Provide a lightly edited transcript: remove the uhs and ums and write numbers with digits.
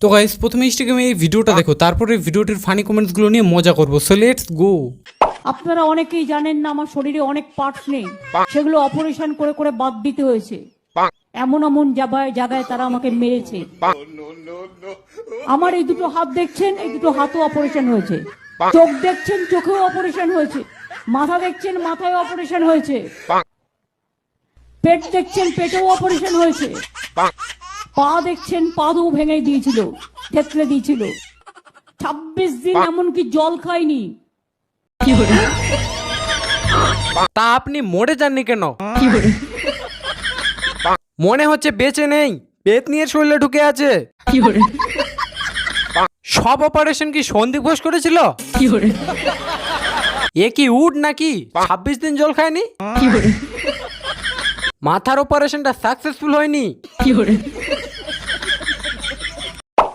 তো গাইস প্রথমে ইনস্টাগ্রামে এই ভিডিওটা দেখো, তারপরে ভিডিওটির ফানি কমেন্টসগুলো নিয়ে মজা করবো। So let's go. আপনারা অনেকেই জানেন না আমার শরীরে অনেক পার্টস নেই, সেগুলো অপারেশন করে করে বাদ দিতে হয়েছে। এমন এমন জায়গায় তারা আমাকে মেরেছে। আমার এই দুটো হাত দেখছেন, এই দুটো হাতও অপারেশন হয়েছে। চোখ দেখছেন, চোখেও অপারেশন হয়েছে। মাথা দেখছেন, মাথায় অপারেশন হয়েছে। পেট দেখছেন, পেটেও অপারেশন হয়েছে। পা দেখছেন, পাও ভেঙে দিয়েছিল, থেতলে দিয়েছিল। 26 দিন এমনকি জল খাইনি। তা আপনি মরে যাননি কেন? মনে হচ্ছে বেঁচে নেই, পেট নিয়ে শরীরে ঢুকে আছে। সব অপারেশন কি সন্দীপ ঘোষ করেছিল? এ কি উড নাকি 26 দিন জল খায়নি? মাথার অপারেশনটা সাকসেসফুল হয়নি।